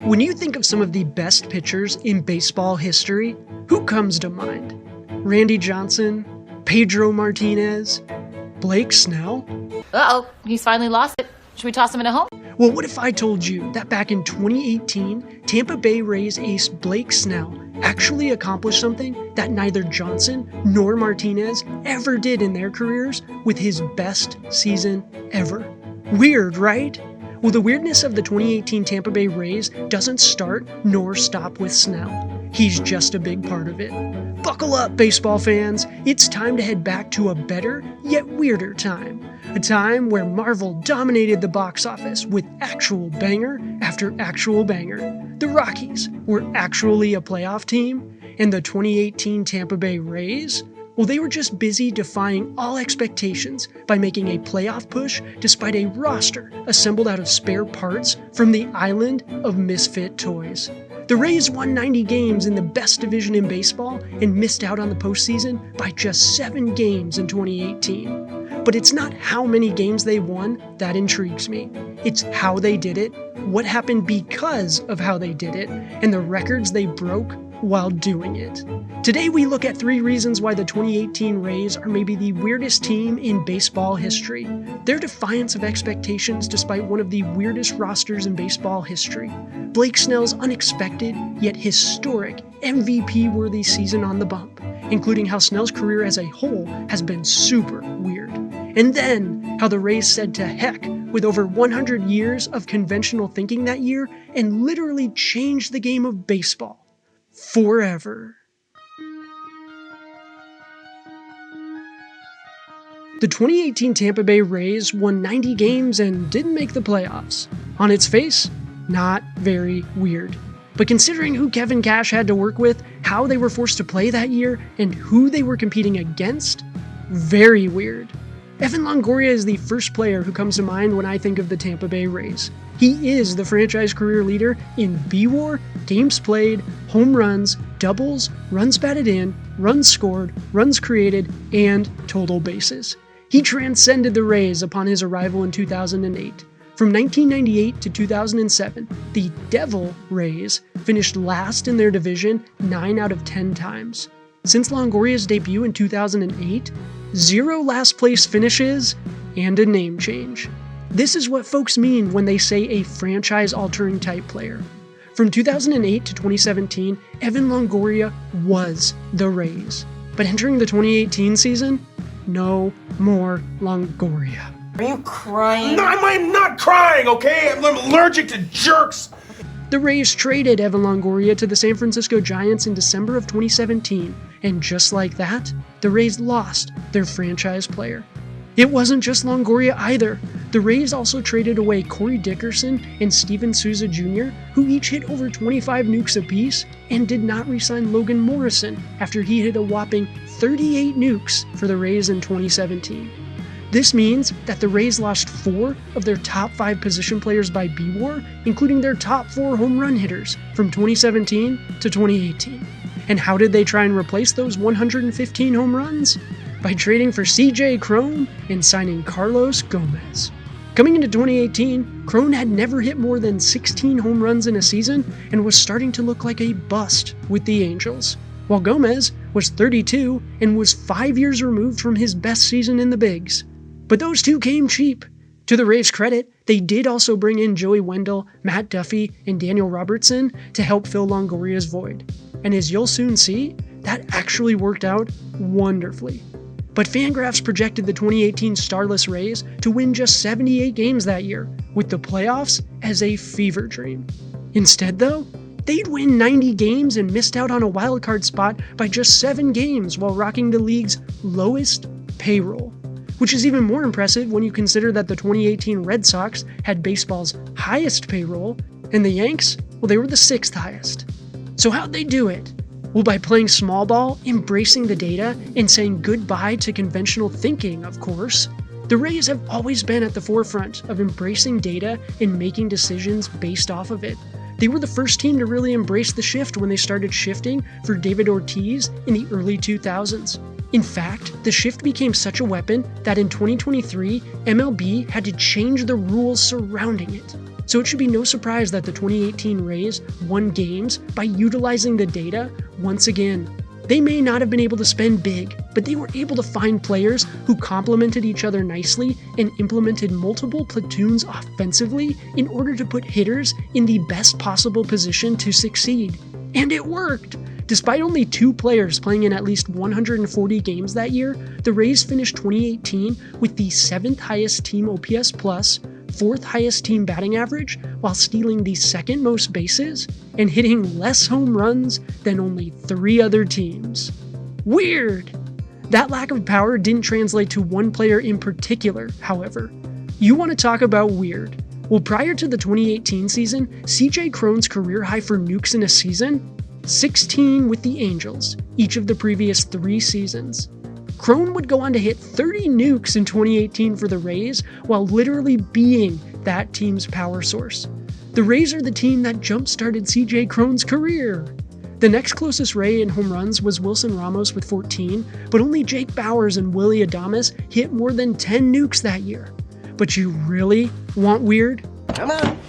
When you think of some of the best pitchers in baseball history, who comes to mind? Randy Johnson, Pedro Martinez, Blake Snell? Uh-oh, he's finally lost it. Should we toss him in a home? Well, what if I told you that back in 2018, Tampa Bay Rays ace Blake Snell actually accomplished something that neither Johnson nor Martinez ever did in their careers with his best season ever? Weird, right? Well, the weirdness of the 2018 Tampa Bay Rays doesn't start nor stop with Snell. He's just a big part of it. Buckle up, baseball fans. It's time to head back to a better, yet weirder time. A time where Marvel dominated the box office with actual banger after actual banger. The Rockies were actually a playoff team, and the 2018 Tampa Bay Rays, well, they were just busy defying all expectations by making a playoff push despite a roster assembled out of spare parts from the island of misfit toys. The Rays won 90 games in the best division in baseball and missed out on the postseason by just 7 games in 2018. But it's not how many games they won that intrigues me. It's how they did it, what happened because of how they did it, and the records they broke while doing it. Today we look at 3 reasons why the 2018 Rays are maybe the weirdest team in baseball history. Their defiance of expectations despite one of the weirdest rosters in baseball history. Blake Snell's unexpected yet historic MVP-worthy season on the bump, including how Snell's career as a whole has been super weird. And then how the Rays said to heck with over 100 years of conventional thinking that year and literally changed the game of baseball forever. The 2018 Tampa Bay Rays won 90 games and didn't make the playoffs. On its face, not very weird. But considering who Kevin Cash had to work with, how they were forced to play that year, and who they were competing against, very weird. Evan Longoria is the first player who comes to mind when I think of the Tampa Bay Rays. He is the franchise career leader in BWAR, games played, home runs, doubles, runs batted in, runs scored, runs created, and total bases. He transcended the Rays upon his arrival in 2008. From 1998 to 2007, the Devil Rays finished last in their division 9 out of 10 times. Since Longoria's debut in 2008, 0 last place finishes and a name change. This is what folks mean when they say a franchise-altering type player. From 2008 to 2017, Evan Longoria was the Rays. But entering the 2018 season, no more Longoria. Are you crying? No, I'm not crying, okay? I'm allergic to jerks. The Rays traded Evan Longoria to the San Francisco Giants in December of 2017, and just like that, the Rays lost their franchise player. It wasn't just Longoria either. The Rays also traded away Corey Dickerson and Steven Souza Jr., who each hit over 25 nukes apiece, and did not re-sign Logan Morrison after he hit a whopping 38 nukes for the Rays in 2017. This means that the Rays lost 4 of their top 5 position players by BWAR, including their top 4 home run hitters from 2017 to 2018. And how did they try and replace those 115 home runs? By trading for CJ Cron and signing Carlos Gomez. Coming into 2018, Cron had never hit more than 16 home runs in a season and was starting to look like a bust with the Angels, while Gomez was 32 and was 5 years removed from his best season in the bigs. But those two came cheap. To the Rays' credit, they did also bring in Joey Wendell, Matt Duffy, and Daniel Robertson to help fill Longoria's void. And as you'll soon see, that actually worked out wonderfully. But Fangraphs projected the 2018 starless Rays to win just 78 games that year, with the playoffs as a fever dream. Instead though, they'd win 90 games and missed out on a wildcard spot by just 7 games while rocking the league's lowest payroll. Which is even more impressive when you consider that the 2018 Red Sox had baseball's highest payroll, and the Yanks, well, they were the 6th highest. So how'd they do it? Well, by playing small ball, embracing the data, and saying goodbye to conventional thinking, of course. The Rays have always been at the forefront of embracing data and making decisions based off of it. They were the first team to really embrace the shift when they started shifting for David Ortiz in the early 2000s. In fact, the shift became such a weapon that in 2023, MLB had to change the rules surrounding it. So it should be no surprise that the 2018 Rays won games by utilizing the data once again. They may not have been able to spend big, but they were able to find players who complemented each other nicely and implemented multiple platoons offensively in order to put hitters in the best possible position to succeed. And it worked! Despite only 2 players playing in at least 140 games that year, the Rays finished 2018 with the 7th highest team OPS+, 4th highest team batting average, while stealing the 2nd most bases and hitting less home runs than only 3 other teams. Weird! That lack of power didn't translate to one player in particular, however. You want to talk about weird? Well, prior to the 2018 season, CJ Cron's career high for nukes in a season? 16 with the Angels, each of the previous 3 seasons. Cron would go on to hit 30 nukes in 2018 for the Rays, while literally being that team's power source. The Rays are the team that jump-started CJ Cron's career. The next closest Ray in home runs was Wilson Ramos with 14, but only Jake Bauers and Willy Adames hit more than 10 nukes that year. But you really want weird? Come on.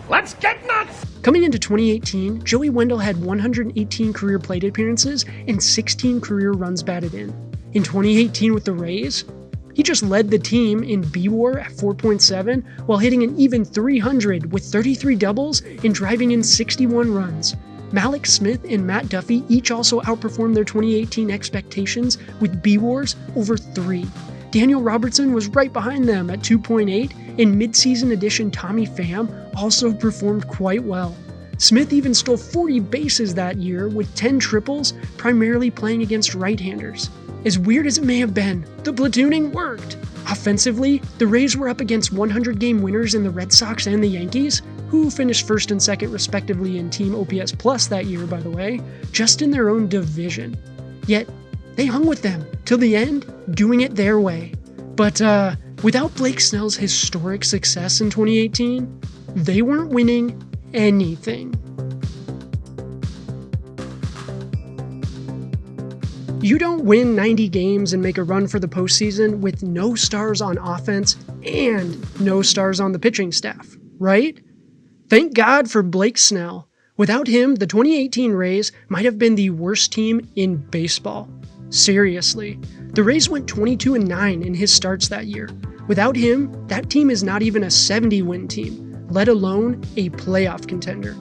Let's get nuts! Coming into 2018, Joey Wendell had 118 career plate appearances and 16 career runs batted in. In 2018 with the Rays, he just led the team in B-WAR at 4.7 while hitting an even 300 with 33 doubles and driving in 61 runs. Malik Smith and Matt Duffy each also outperformed their 2018 expectations with B-WARs over 3. Daniel Robertson was right behind them at 2.8, and midseason addition Tommy Pham also performed quite well. Smith even stole 40 bases that year with 10 triples, primarily playing against right-handers. As weird as it may have been, the platooning worked. Offensively, the Rays were up against 100-game winners in the Red Sox and the Yankees, who finished 1st and 2nd respectively in team OPS plus that year, by the way, just in their own division. Yet, they hung with them till the end, doing it their way. But without Blake Snell's historic success in 2018, they weren't winning anything. You don't win 90 games and make a run for the postseason with no stars on offense and no stars on the pitching staff, right? Thank God for Blake Snell. Without him, the 2018 Rays might have been the worst team in baseball. Seriously. The Rays went 22-9 in his starts that year. Without him, that team is not even a 70-win team, let alone a playoff contender.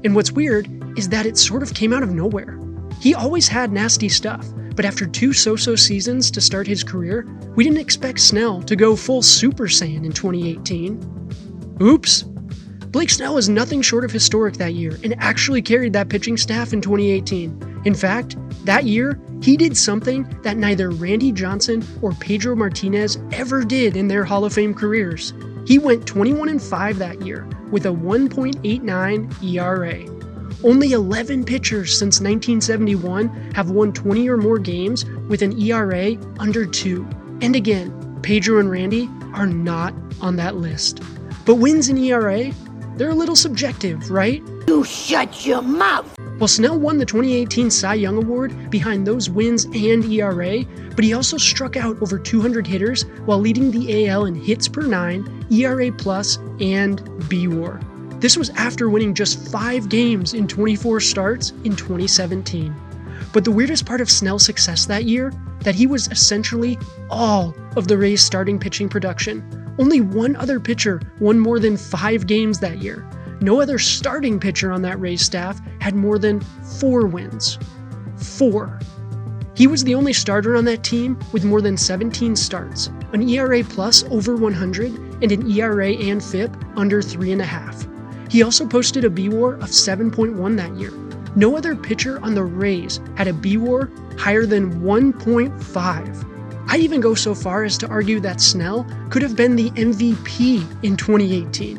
And what's weird is that it sort of came out of nowhere. He always had nasty stuff, but after 2 so-so seasons to start his career, we didn't expect Snell to go full Super Saiyan in 2018. Oops. Blake Snell was nothing short of historic that year and actually carried that pitching staff in 2018. In fact, that year, he did something that neither Randy Johnson or Pedro Martinez ever did in their Hall of Fame careers. He went 21-5 that year with a 1.89 ERA. Only 11 pitchers since 1971 have won 20 or more games with an ERA under 2. And again, Pedro and Randy are not on that list. But wins in ERA, they're a little subjective, right? You shut your mouth! Well, Snell won the 2018 Cy Young Award behind those wins and ERA, but he also struck out over 200 hitters while leading the AL in hits per 9, ERA+, and B-WAR. This was after winning just 5 games in 24 starts in 2017. But the weirdest part of Snell's success that year, that he was essentially all of the Rays' starting pitching production. Only one other pitcher won more than 5 games that year. No other starting pitcher on that Rays staff had more than 4 wins. 4. He was the only starter on that team with more than 17 starts, an ERA plus over 100, and an ERA and FIP under 3.5. He also posted a B-WAR of 7.1 that year. No other pitcher on the Rays had a B-WAR higher than 1.5. I'd even go so far as to argue that Snell could have been the MVP in 2018.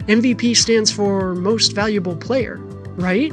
MVP stands for Most Valuable Player, right?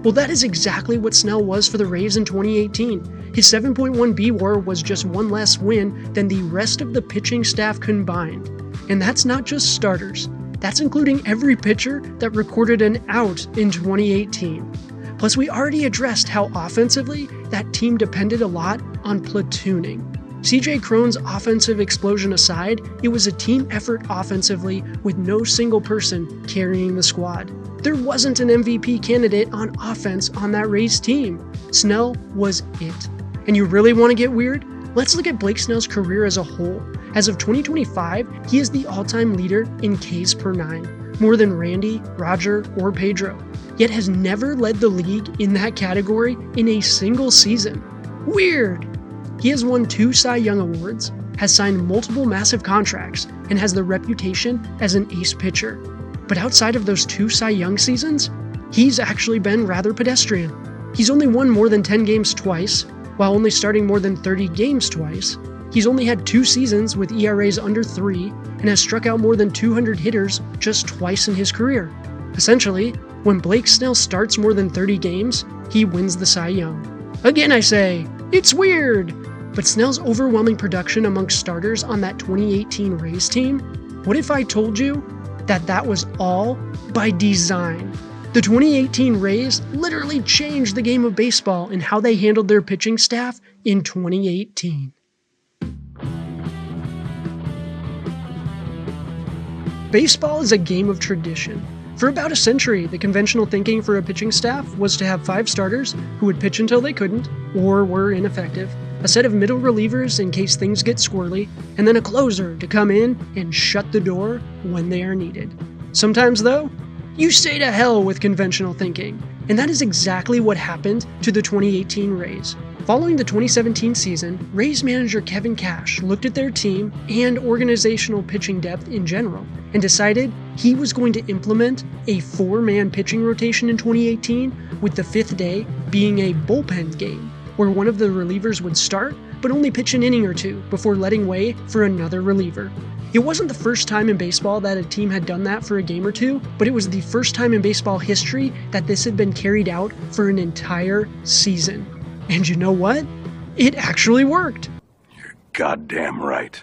Well, that is exactly what Snell was for the Rays in 2018. His 7.1 B-WAR was just one less win than the rest of the pitching staff combined. And that's not just starters. That's including every pitcher that recorded an out in 2018. Plus, we already addressed how offensively that team depended a lot on platooning. CJ Cron's offensive explosion aside, it was a team effort offensively with no single person carrying the squad. There wasn't an MVP candidate on offense on that Rays team. Snell was it. And you really want to get weird? Let's look at Blake Snell's career as a whole. As of 2025, he is the all-time leader in Ks per 9, more than Randy, Roger, or Pedro, yet has never led the league in that category in a single season. Weird! He has won 2 Cy Young awards, has signed multiple massive contracts, and has the reputation as an ace pitcher. But outside of those 2 Cy Young seasons, he's actually been rather pedestrian. He's only won more than 10 games twice, while only starting more than 30 games twice. He's only had 2 seasons with ERAs under 3, and has struck out more than 200 hitters just twice in his career. Essentially, when Blake Snell starts more than 30 games, he wins the Cy Young. Again I say, it's weird! But Snell's overwhelming production amongst starters on that 2018 Rays team, what if I told you that that was all by design? The 2018 Rays literally changed the game of baseball in how they handled their pitching staff in 2018. Baseball is a game of tradition. For about a century, the conventional thinking for a pitching staff was to have 5 starters who would pitch until they couldn't or were ineffective, a set of middle relievers in case things get squirrely, and then a closer to come in and shut the door when they are needed. Sometimes, though, you say to hell with conventional thinking, and that is exactly what happened to the 2018 Rays. Following the 2017 season, Rays manager Kevin Cash looked at their team and organizational pitching depth in general and decided he was going to implement a 4-man pitching rotation in 2018, with the 5th day being a bullpen game, where one of the relievers would start but only pitch an inning or 2 before letting way for another reliever. It wasn't the first time in baseball that a team had done that for a game or 2, but it was the first time in baseball history that this had been carried out for an entire season. And you know what? It actually worked. You're goddamn right.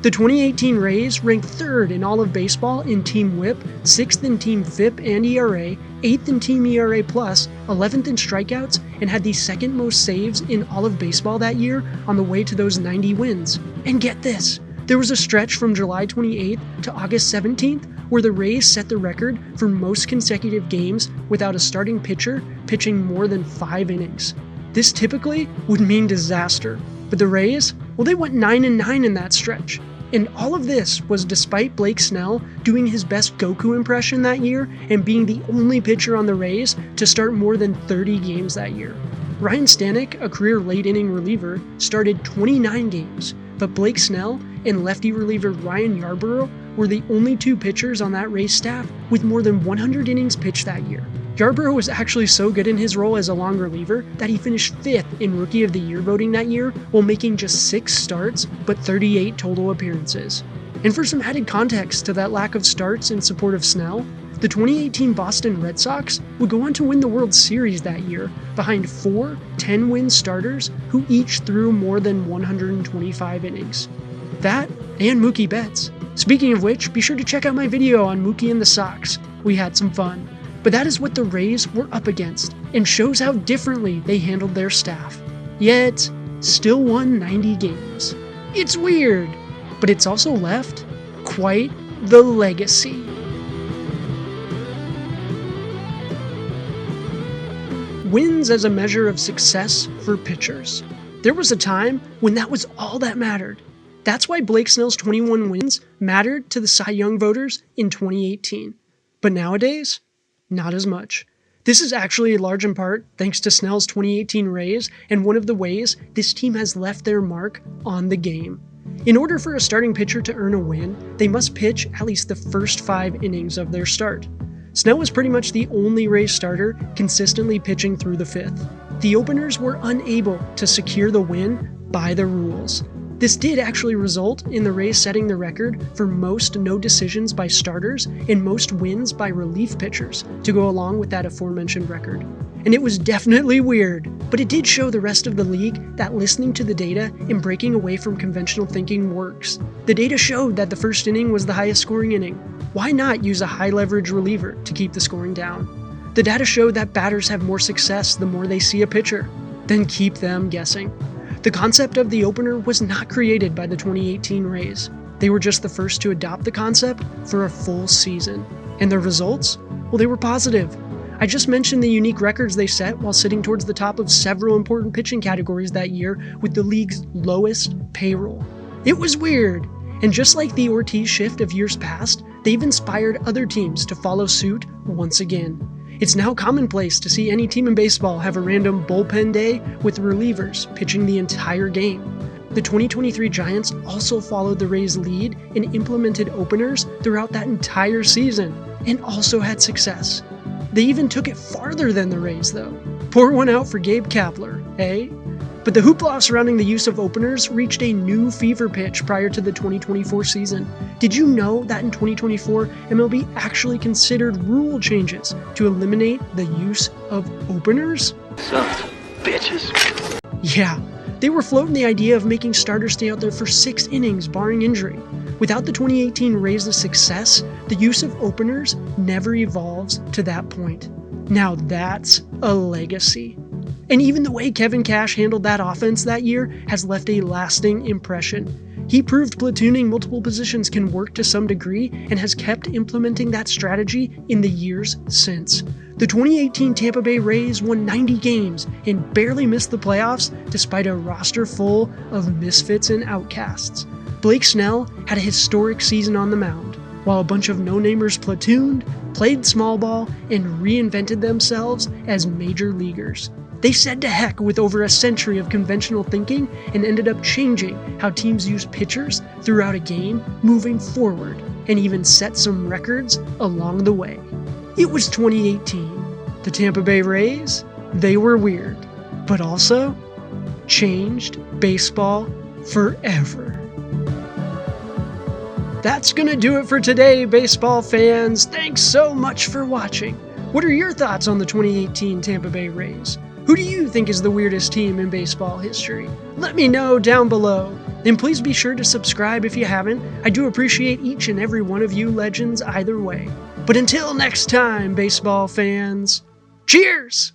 The 2018 Rays ranked 3rd in all of baseball in team whip, 6th in team FIP and ERA, 8th in team ERA+, 11th in strikeouts, and had the 2nd most saves in all of baseball that year on the way to those 90 wins. And get this, there was a stretch from July 28th to August 17th where the Rays set the record for most consecutive games without a starting pitcher pitching more than 5 innings. This typically would mean disaster, but the Rays, well, they went 9-9 in that stretch. And all of this was despite Blake Snell doing his best Goku impression that year and being the only pitcher on the Rays to start more than 30 games that year. Ryan Stanek, a career late-inning reliever, started 29 games, but Blake Snell and lefty reliever Ryan Yarbrough were the only 2 pitchers on that Rays staff with more than 100 innings pitched that year. Yarbrough was actually so good in his role as a long reliever that he finished 5th in Rookie of the Year voting that year while making just 6 starts but 38 total appearances. And for some added context to that lack of starts in support of Snell, the 2018 Boston Red Sox would go on to win the World Series that year behind 4 10-win starters who each threw more than 125 innings. That and Mookie Betts. Speaking of which, be sure to check out my video on Mookie and the Sox. We had some fun. But that is what the Rays were up against, and shows how differently they handled their staff. Yet, still won 90 games. It's weird, but it's also left quite the legacy. Wins as a measure of success for pitchers. There was a time when that was all that mattered. That's why Blake Snell's 21 wins mattered to the Cy Young voters in 2018. But nowadays, not as much. This is actually large in part thanks to Snell's 2018 Rays and one of the ways this team has left their mark on the game. In order for a starting pitcher to earn a win, they must pitch at least the first 5 innings of their start. Snell was pretty much the only Rays starter consistently pitching through the 5th. The openers were unable to secure the win by the rules. This did actually result in the Rays setting the record for most no decisions by starters and most wins by relief pitchers to go along with that aforementioned record. And it was definitely weird, but it did show the rest of the league that listening to the data and breaking away from conventional thinking works. The data showed that the first inning was the highest scoring inning. Why not use a high leverage reliever to keep the scoring down? The data showed that batters have more success the more they see a pitcher. Then keep them guessing. The concept of the opener was not created by the 2018 Rays. They were just the first to adopt the concept for a full season. And the results? Well, they were positive. I just mentioned the unique records they set while sitting towards the top of several important pitching categories that year with the league's lowest payroll. It was weird, and just like the Ortiz shift of years past, they've inspired other teams to follow suit once again. It's now commonplace to see any team in baseball have a random bullpen day with relievers pitching the entire game. The 2023 Giants also followed the Rays' lead and implemented openers throughout that entire season, and also had success. They even took it farther than the Rays, though. Pour one out for Gabe Kapler, eh? But the hoopla surrounding the use of openers reached a new fever pitch prior to the 2024 season. Did you know that in 2024, MLB actually considered rule changes to eliminate the use of openers? Sons of bitches. Yeah, they were floating the idea of making starters stay out there for 6 innings barring injury. Without the 2018 Rays' success, the use of openers never evolves to that point. Now that's a legacy. And even the way Kevin Cash handled that offense that year has left a lasting impression. He proved platooning multiple positions can work to some degree and has kept implementing that strategy in the years since. The 2018 Tampa Bay Rays won 90 games and barely missed the playoffs despite a roster full of misfits and outcasts. Blake Snell had a historic season on the mound, while a bunch of no-namers platooned, played small ball, and reinvented themselves as major leaguers. They said to heck with over a century of conventional thinking and ended up changing how teams use pitchers throughout a game moving forward, and even set some records along the way. It was 2018. The Tampa Bay Rays, they were weird, but also changed baseball forever. That's gonna do it for today, baseball fans. Thanks so much for watching. What are your thoughts on the 2018 Tampa Bay Rays? Who do you think is the weirdest team in baseball history? Let me know down below. And please be sure to subscribe if you haven't. I do appreciate each and every one of you legends either way. But until next time, baseball fans, cheers!